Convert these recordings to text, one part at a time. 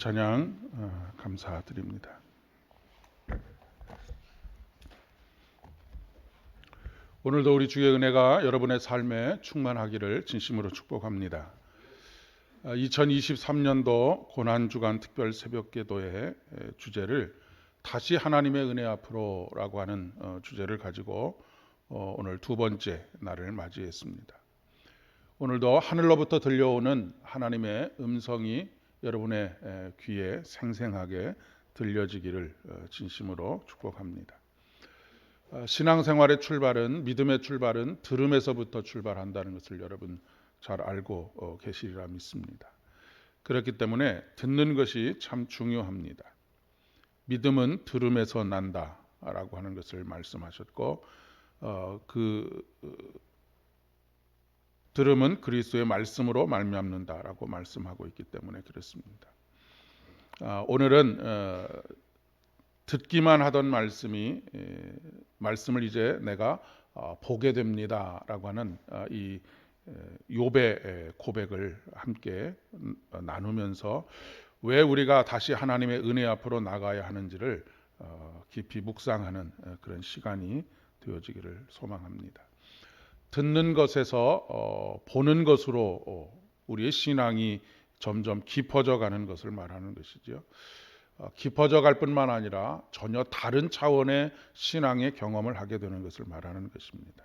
찬양 감사드립니다. 오늘도 우리 주의 은혜가 여러분의 삶에 충만하기를 진심으로 축복합니다. 2023년도 고난주간 특별 새벽기도의 주제를 다시 하나님의 은혜 앞으로라고 하는 주제를 가지고 오늘 두 번째 날을 맞이했습니다. 오늘도 하늘로부터 들려오는 하나님의 음성이 여러분의 귀에 생생하게 들려지기를 진심으로 축복합니다. 신앙생활의 출발은, 믿음의 출발은 들음에서부터 출발한다는 것을 여러분 잘 알고 계시리라 믿습니다. 그렇기 때문에 듣는 것이 참 중요합니다. 믿음은 들음에서 난다라고 하는 것을 말씀하셨고, 들음은 그리스도의 말씀으로 말미암는다라고 말씀하고 있기 때문에 그렇습니다. 오늘은 듣기만 하던 말씀을 이제 내가 보게 됩니다라고 하는 이 욥의 고백을 함께 나누면서 왜 우리가 다시 하나님의 은혜 앞으로 나가야 하는지를 깊이 묵상하는 그런 시간이 되어지기를 소망합니다. 듣는 것에서 보는 것으로 우리의 신앙이 점점 깊어져 가는 것을 말하는 것이죠. 깊어져 갈 뿐만 아니라 전혀 다른 차원의 신앙의 경험을 하게 되는 것을 말하는 것입니다.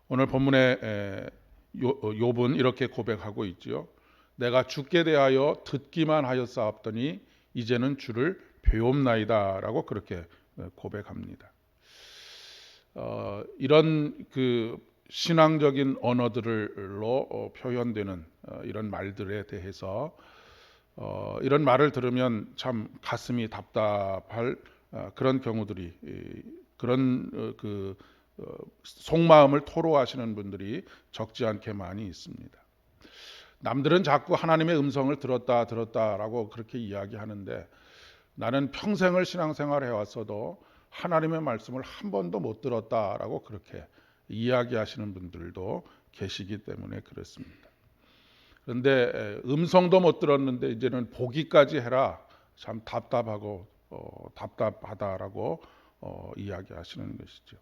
오늘 본문에 욥은 이렇게 고백하고 있죠. 내가 주께 대하여 듣기만 하였사옵더니 이제는 주를 배웁나이다라고 그렇게 고백합니다. 이런 그 신앙적인 언어들로 표현되는 이런 말들에 대해서 이런 말을 들으면 참 가슴이 답답할 그런 경우들이, 그런 속마음을 토로하시는 분들이 적지 않게 많이 있습니다. 남들은 자꾸 하나님의 음성을 들었다라고 그렇게 이야기하는데, 나는 평생을 신앙생활 해왔어도 하나님의 말씀을 한 번도 못 들었다라고 그렇게 이야기하시는 분들도 계시기 때문에 그렇습니다. 그런데 음성도 못 들었는데 이제는 보기까지 해라, 참 답답하고 답답하다라고 이야기하시는 것이죠.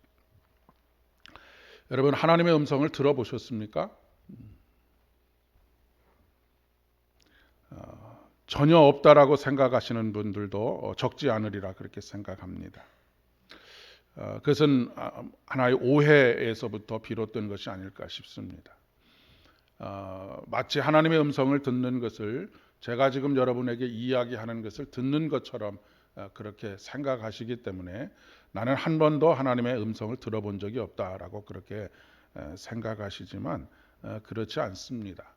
여러분, 하나님의 음성을 들어보셨습니까? 전혀 없다라고 생각하시는 분들도 적지 않으리라 그렇게 생각합니다. 그것은 하나의 오해에서부터 비롯된 것이 아닐까 싶습니다. 마치 하나님의 음성을 듣는 것을 제가 지금 여러분에게 이야기하는 것을 듣는 것처럼 그렇게 생각하시기 때문에 나는 한 번도 하나님의 음성을 들어본 적이 없다라고 그렇게 생각하시지만 그렇지 않습니다.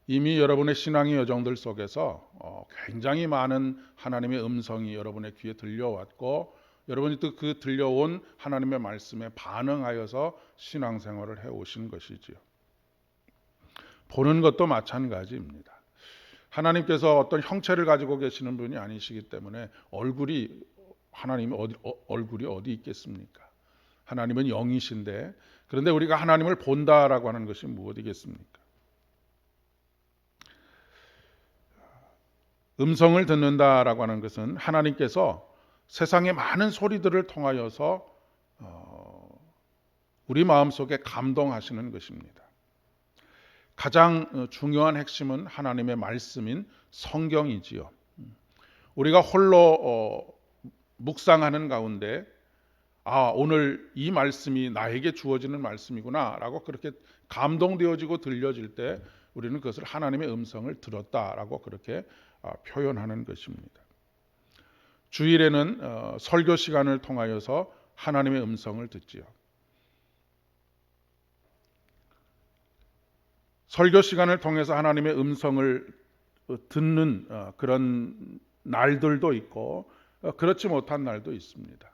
이미 여러분의 신앙의 여정들 속에서 굉장히 많은 하나님의 음성이 여러분의 귀에 들려왔고, 여러분이 또 그 들려온 하나님의 말씀에 반응하여서 신앙생활을 해오신 것이지요. 보는 것도 마찬가지입니다. 하나님께서 어떤 형체를 가지고 계시는 분이 아니시기 때문에 하나님의 얼굴이 어디 있겠습니까? 하나님은 영이신데, 그런데 우리가 하나님을 본다라고 하는 것이 무엇이겠습니까? 음성을 듣는다라고 하는 것은 하나님께서 세상의 많은 소리들을 통하여서 우리 마음속에 감동하시는 것입니다. 가장 중요한 핵심은 하나님의 말씀인 성경이지요. 우리가 홀로 묵상하는 가운데 오늘 이 말씀이 나에게 주어지는 말씀이구나 라고 그렇게 감동되어지고 들려질 때 우리는 그것을 하나님의 음성을 들었다라고 그렇게 표현하는 것입니다. 주일에는 설교 시간을 통하여서 하나님의 음성을 듣지요. 설교 시간을 통해서 하나님의 음성을 듣는 그런 날들도 있고 그렇지 못한 날도 있습니다.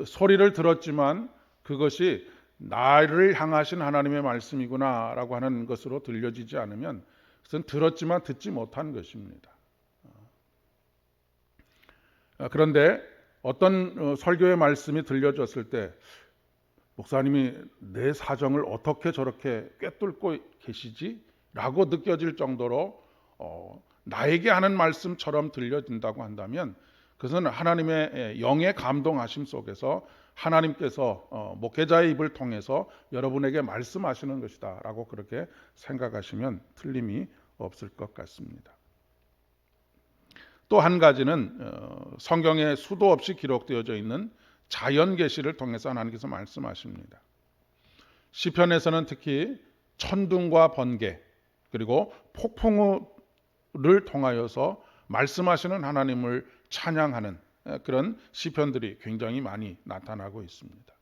소리를 들었지만 그것이 나를 향하신 하나님의 말씀이구나 라고 하는 것으로 들려지지 않으면 그것은 들었지만 듣지 못한 것입니다. 그런데 어떤 설교의 말씀이 들려졌을 때 목사님이 내 사정을 어떻게 저렇게 꿰뚫고 계시지? 라고 느껴질 정도로 나에게 하는 말씀처럼 들려진다고 한다면 그것은 하나님의 영의 감동하심 속에서 하나님께서 목회자의 입을 통해서 여러분에게 말씀하시는 것이다 라고 그렇게 생각하시면 틀림이 없을 것 같습니다. 또 한 가지는 성경에 수도 없이 기록되어져 있는 자연 계시를 통해서 하나님께서 말씀하십니다. 시편에서는 특히 천둥과 번개 그리고 폭풍을 통하여서 말씀하시는 하나님을 찬양하는 그런 시편들이 굉장히 많이 나타나고 있습니다.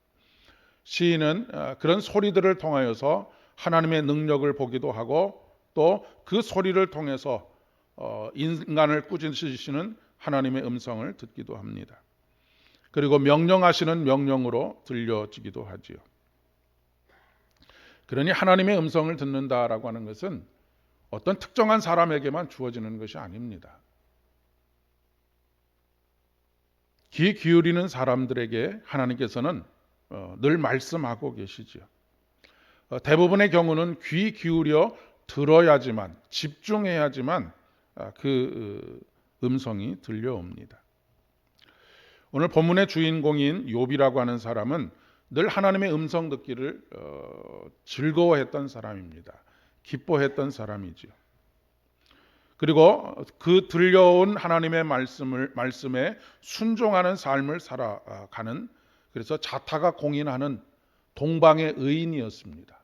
시인은 그런 소리들을 통하여서 하나님의 능력을 보기도 하고 또 그 소리를 통해서 인간을 꾸짖으시는 하나님의 음성을 듣기도 합니다. 그리고 명령하시는 명령으로 들려지기도 하지요. 그러니 하나님의 음성을 듣는다라고 하는 것은 어떤 특정한 사람에게만 주어지는 것이 아닙니다. 귀 기울이는 사람들에게 하나님께서는 늘 말씀하고 계시지요. 대부분의 경우는 귀 기울여 들어야지만, 집중해야지만 그 음성이 들려옵니다. 오늘 본문의 주인공인 욥이라고 하는 사람은 늘 하나님의 음성 듣기를 즐거워했던 사람입니다. 기뻐했던 사람이지요. 그리고 그 들려온 하나님의 말씀에 순종하는 삶을 살아가는, 그래서 자타가 공인하는 동방의 의인이었습니다.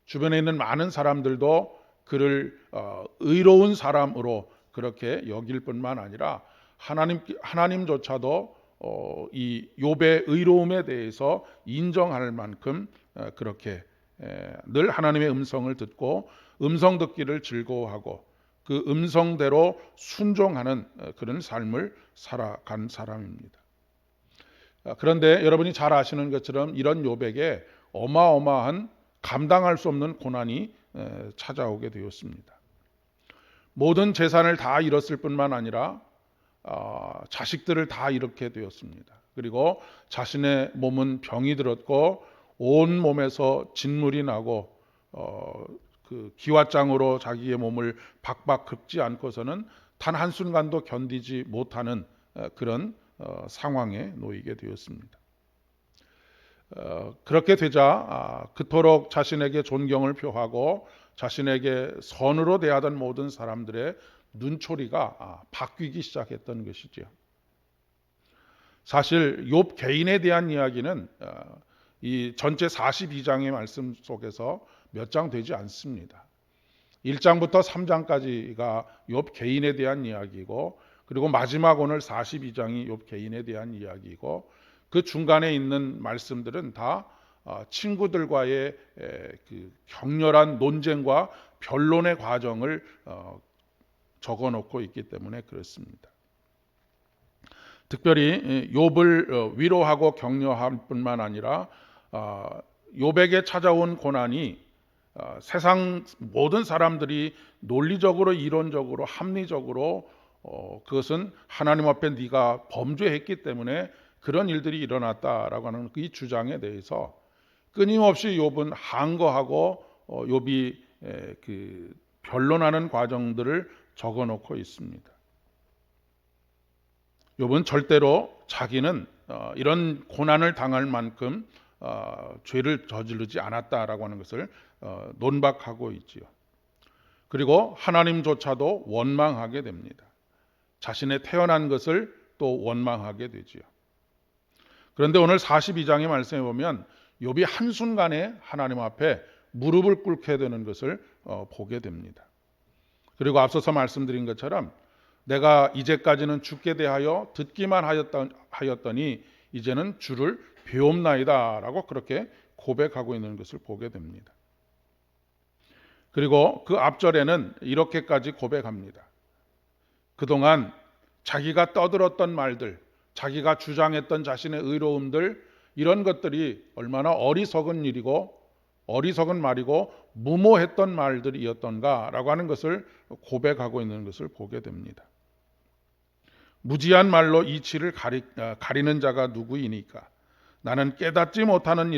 주변에 있는 많은 사람들도 그를 의로운 사람으로 그렇게 여길 뿐만 아니라 하나님조차도 이 욥의 의로움에 대해서 인정할 만큼 그렇게 늘 하나님의 음성을 듣고 음성 듣기를 즐거워하고 그 음성대로 순종하는 그런 삶을 살아간 사람입니다. 그런데 여러분이 잘 아시는 것처럼 이런 욥에게 어마어마한 감당할 수 없는 고난이 찾아오게 되었습니다. 모든 재산을 다 잃었을 뿐만 아니라 자식들을 다 잃게 되었습니다. 그리고 자신의 몸은 병이 들었고 온 몸에서 진물이 나고 그 기왓장으로 자기의 몸을 박박 긁지 않고서는 단 한순간도 견디지 못하는 그런 상황에 놓이게 되었습니다. 그렇게 되자 그토록 자신에게 존경을 표하고 자신에게 선으로 대하던 모든 사람들의 눈초리가 바뀌기 시작했던 것이죠. 사실 욥 개인에 대한 이야기는 이 전체 42장의 말씀 속에서 몇 장 되지 않습니다. 1장부터 3장까지가 욥 개인에 대한 이야기고, 그리고 마지막 오늘 42장이 욥 개인에 대한 이야기고, 그 중간에 있는 말씀들은 다 친구들과의 그 격렬한 논쟁과 변론의 과정을 적어놓고 있기 때문에 그렇습니다. 특별히 욥을 위로하고 격려할 뿐만 아니라 욥에게 찾아온 고난이 세상 모든 사람들이 논리적으로, 이론적으로, 합리적으로 그것은 하나님 앞에 네가 범죄했기 때문에 그런 일들이 일어났다라고 하는 이 주장에 대해서 끊임없이 욥은 항거하고 욥이 그 변론하는 과정들을 적어놓고 있습니다. 욥은 절대로 자기는 이런 고난을 당할 만큼 죄를 저지르지 않았다라고 하는 것을 논박하고 있지요. 그리고 하나님조차도 원망하게 됩니다. 자신의 태어난 것을 또 원망하게 되지요. 그런데 오늘 42장의 말씀에 보면 욥이 한순간에 하나님 앞에 무릎을 꿇게 되는 것을 보게 됩니다. 그리고 앞서서 말씀드린 것처럼 내가 이제까지는 주께 대하여 듣기만 하였더니 이제는 주를 배움나이다 라고 그렇게 고백하고 있는 것을 보게 됩니다. 그리고 그 앞절에는 이렇게까지 고백합니다. 그동안 자기가 떠들었던 말들, 자기가 주장했던 자신의 의로움들, 이런 것들이 얼마나 어리석은 일이고 어리석은 말이고 무모했던 말들이었던가라고 하는 것을 고백하고 있는 것을 보게 됩니다. 무지한 말로 이치를 가리는 자가 누구이니까? 나는 깨닫지 못한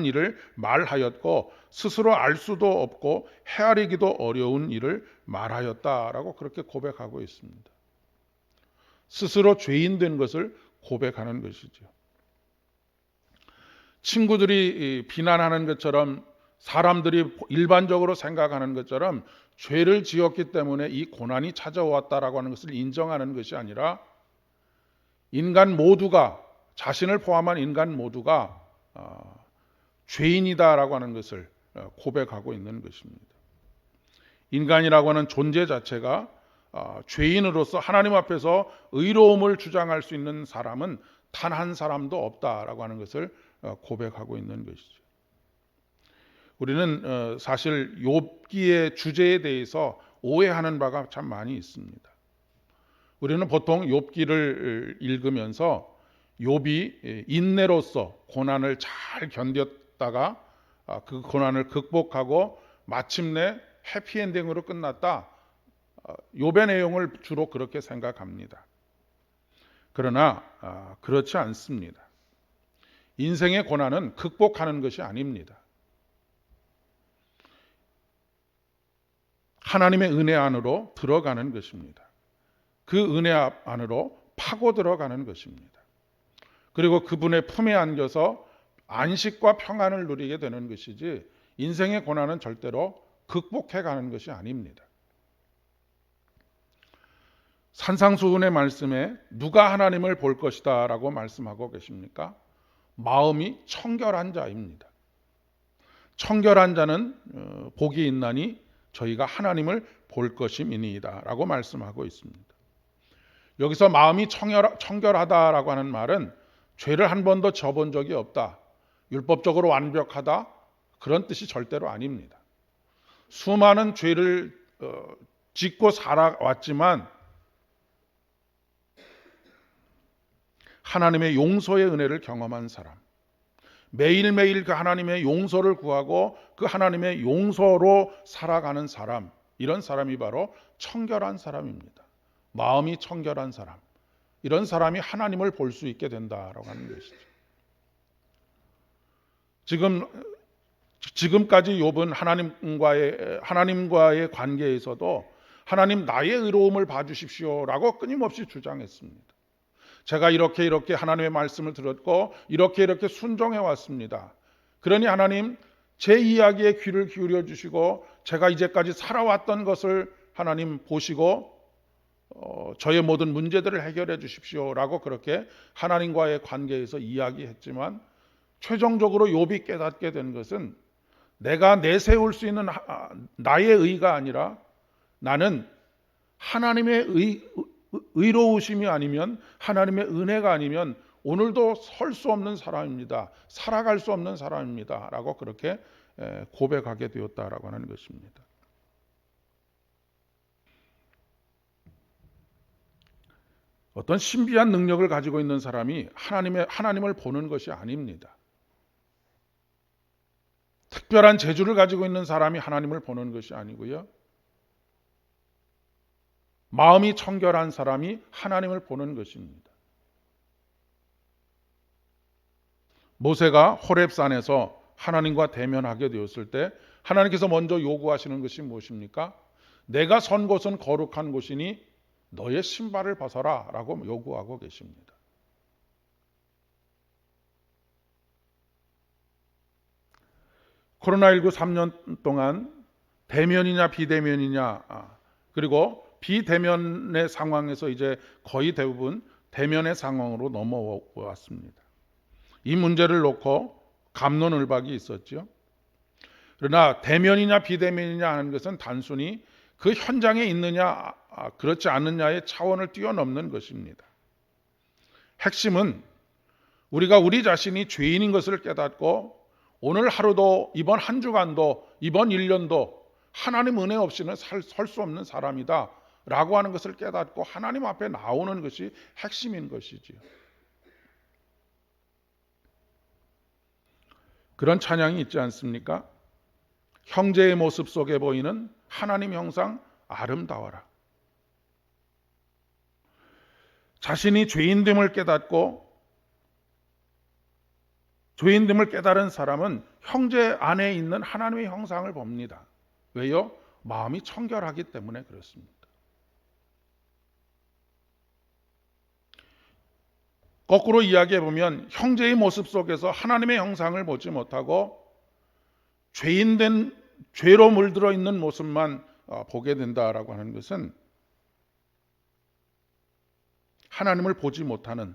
일을 말하였고 스스로 알 수도 없고 헤아리기도 어려운 일을 말하였다라고 그렇게 고백하고 있습니다. 스스로 죄인 된 것을 고백하는 것이죠. 친구들이 비난하는 것처럼, 사람들이 일반적으로 생각하는 것처럼 죄를 지었기 때문에 이 고난이 찾아왔다라고 하는 것을 인정하는 것이 아니라, 인간 모두가, 자신을 포함한 인간 모두가 죄인이다라고 하는 것을 고백하고 있는 것입니다. 인간이라고 하는 존재 자체가 죄인으로서 하나님 앞에서 의로움을 주장할 수 있는 사람은 단 한 사람도 없다라고 하는 것을 고백하고 있는 것이죠. 우리는 사실 욥기의 주제에 대해서 오해하는 바가 참 많이 있습니다. 우리는 보통 욥기를 읽으면서 욥이 인내로서 고난을 잘 견뎠다가 그 고난을 극복하고 마침내 해피엔딩으로 끝났다, 욥의 내용을 주로 그렇게 생각합니다. 그러나 그렇지 않습니다. 인생의 고난은 극복하는 것이 아닙니다. 하나님의 은혜 안으로 들어가는 것입니다. 그 은혜 안으로 파고 들어가는 것입니다. 그리고 그분의 품에 안겨서 안식과 평안을 누리게 되는 것이지, 인생의 고난은 절대로 극복해 가는 것이 아닙니다. 산상수훈의 말씀에 누가 하나님을 볼 것이다 라고 말씀하고 계십니까? 마음이 청결한 자입니다. 청결한 자는 복이 있나니 저희가 하나님을 볼 것임이니이다 라고 말씀하고 있습니다. 여기서 마음이 청결하다라고 하는 말은 죄를 한 번도 져본 적이 없다, 율법적으로 완벽하다, 그런 뜻이 절대로 아닙니다. 수많은 죄를 짓고 살아왔지만 하나님의 용서의 은혜를 경험한 사람, 매일매일 그 하나님의 용서를 구하고 그 하나님의 용서로 살아가는 사람, 이런 사람이 바로 청결한 사람입니다. 마음이 청결한 사람, 이런 사람이 하나님을 볼 수 있게 된다라고 하는 것이죠. 지금까지 욥은 하나님과의 관계에서도 하나님 나의 의로움을 봐주십시오라고 끊임없이 주장했습니다. 제가 이렇게 하나님의 말씀을 들었고 이렇게 순종해 왔습니다. 그러니 하나님 제 이야기에 귀를 기울여 주시고 제가 이제까지 살아왔던 것을 하나님 보시고 저의 모든 문제들을 해결해 주십시오라고 그렇게 하나님과의 관계에서 이야기했지만, 최종적으로 욥이 깨닫게 된 것은 내가 내세울 수 있는 나의 의가 아니라 나는 하나님의 의로우심이 아니면, 하나님의 은혜가 아니면 오늘도 설 수 없는 사람입니다. 살아갈 수 없는 사람입니다. 라고 그렇게 고백하게 되었다라고 하는 것입니다. 어떤 신비한 능력을 가지고 있는 사람이 하나님을 보는 것이 아닙니다. 특별한 재주를 가지고 있는 사람이 하나님을 보는 것이 아니고요. 마음이 청결한 사람이 하나님을 보는 것입니다. 모세가 호렙산에서 하나님과 대면하게 되었을 때 하나님께서 먼저 요구하시는 것이 무엇입니까? 내가 선 곳은 거룩한 곳이니 너의 신발을 벗어라 라고 요구하고 계십니다. 코로나19 3년 동안 대면이냐 비대면이냐, 그리고 비대면의 상황에서 이제 거의 대부분 대면의 상황으로 넘어왔습니다. 이 문제를 놓고 갑론을박이 있었죠. 그러나 대면이냐 비대면이냐 하는 것은 단순히 그 현장에 있느냐 그렇지 않느냐의 차원을 뛰어넘는 것입니다. 핵심은 우리가 우리 자신이 죄인인 것을 깨닫고 오늘 하루도, 이번 한 주간도, 이번 1년도 하나님 은혜 없이는 설 수 없는 사람이다 라고 하는 것을 깨닫고 하나님 앞에 나오는 것이 핵심인 것이지요. 그런 찬양이 있지 않습니까? 형제의 모습 속에 보이는 하나님 형상 아름다워라. 자신이 죄인됨을 깨닫고 죄인됨을 깨달은 사람은 형제 안에 있는 하나님의 형상을 봅니다. 왜요? 마음이 청결하기 때문에 그렇습니다. 거꾸로 이야기해 보면 형제의 모습 속에서 하나님의 형상을 보지 못하고 죄인된 죄로 물들어 있는 모습만 보게 된다라고 하는 것은 하나님을 보지 못하는,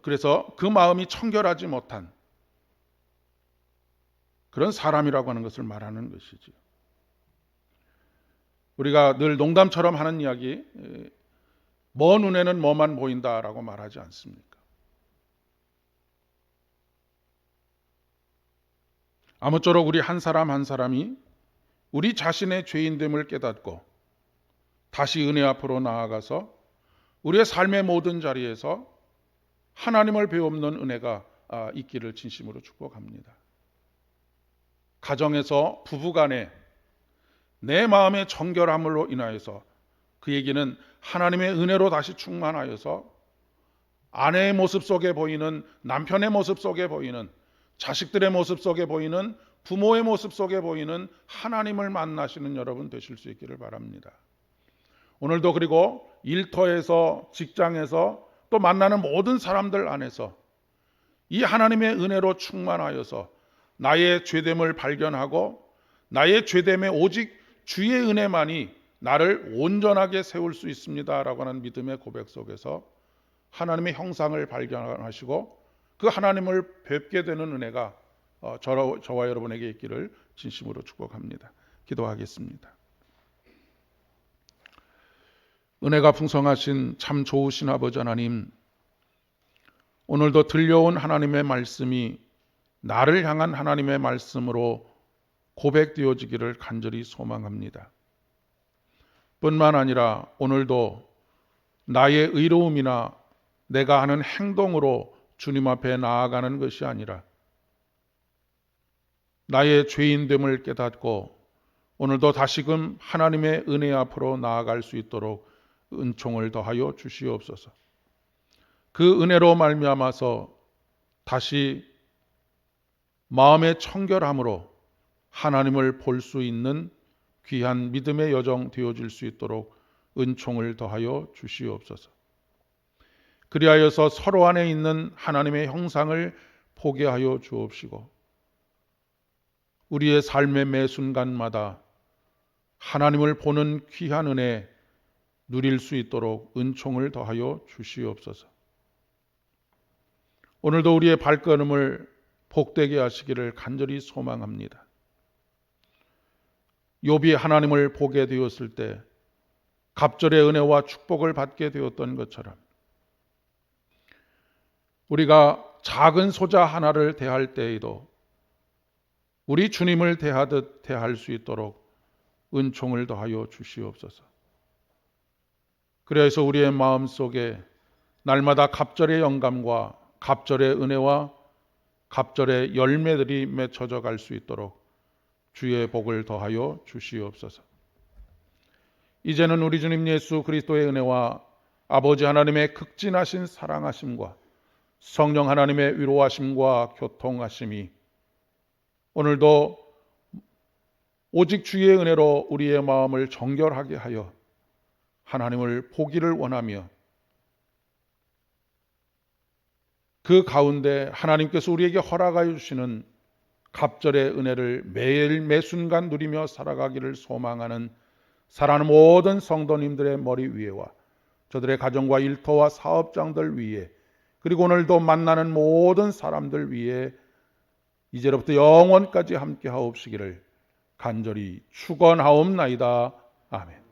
그래서 그 마음이 청결하지 못한 그런 사람이라고 하는 것을 말하는 것이죠. 우리가 늘 농담처럼 하는 이야기, 먼 눈에는 뭐만 보인다라고 말하지 않습니까? 아무쪼록 우리 한 사람 한 사람이 우리 자신의 죄인됨을 깨닫고 다시 은혜 앞으로 나아가서 우리의 삶의 모든 자리에서 하나님을 배움는 은혜가 있기를 진심으로 축복합니다. 가정에서 부부간에 내 마음의 정결함으로 인하여서, 그 얘기는 하나님의 은혜로 다시 충만하여서 아내의 모습 속에 보이는, 남편의 모습 속에 보이는, 자식들의 모습 속에 보이는, 부모의 모습 속에 보이는 하나님을 만나시는 여러분 되실 수 있기를 바랍니다. 오늘도 그리고 일터에서, 직장에서, 또 만나는 모든 사람들 안에서 이 하나님의 은혜로 충만하여서 나의 죄됨을 발견하고 나의 죄됨에 오직 주의 은혜만이 나를 온전하게 세울 수 있습니다라고 하는 믿음의 고백 속에서 하나님의 형상을 발견하시고 그 하나님을 뵙게 되는 은혜가 저와 여러분에게 있기를 진심으로 축복합니다. 기도하겠습니다. 은혜가 풍성하신 참 좋으신 아버지 하나님, 오늘도 들려온 하나님의 말씀이 나를 향한 하나님의 말씀으로 고백되어지기를 간절히 소망합니다. 뿐만 아니라 오늘도 나의 의로움이나 내가 하는 행동으로 주님 앞에 나아가는 것이 아니라 나의 죄인됨을 깨닫고 오늘도 다시금 하나님의 은혜 앞으로 나아갈 수 있도록 은총을 더하여 주시옵소서. 그 은혜로 말미암아서 다시 마음의 청결함으로 하나님을 볼 수 있는 귀한 믿음의 여정 되어질 수 있도록 은총을 더하여 주시옵소서. 그리하여서 서로 안에 있는 하나님의 형상을 보게 하여 주옵시고 우리의 삶의 매 순간마다 하나님을 보는 귀한 은혜 누릴 수 있도록 은총을 더하여 주시옵소서. 오늘도 우리의 발걸음을 복되게 하시기를 간절히 소망합니다. 욥이 하나님을 보게 되었을 때 갑절의 은혜와 축복을 받게 되었던 것처럼 우리가 작은 소자 하나를 대할 때에도 우리 주님을 대하듯 대할 수 있도록 은총을 더하여 주시옵소서. 그래서 우리의 마음속에 날마다 갑절의 영감과 갑절의 은혜와 갑절의 열매들이 맺혀져 갈 수 있도록 주의 복을 더하여 주시옵소서. 이제는 우리 주님 예수 그리스도의 은혜와 아버지 하나님의 극진하신 사랑하심과 성령 하나님의 위로하심과 교통하심이 오늘도 오직 주의 은혜로 우리의 마음을 정결하게 하여 하나님을 보기를 원하며 그 가운데 하나님께서 우리에게 허락하여 주시는 갑절의 은혜를 매일 매순간 누리며 살아가기를 소망하는 사랑하는 모든 성도님들의 머리 위에와 저들의 가정과 일터와 사업장들 위에 그리고 오늘도 만나는 모든 사람들 위에 이제로부터 영원까지 함께 하옵시기를 간절히 축원하옵나이다. 아멘.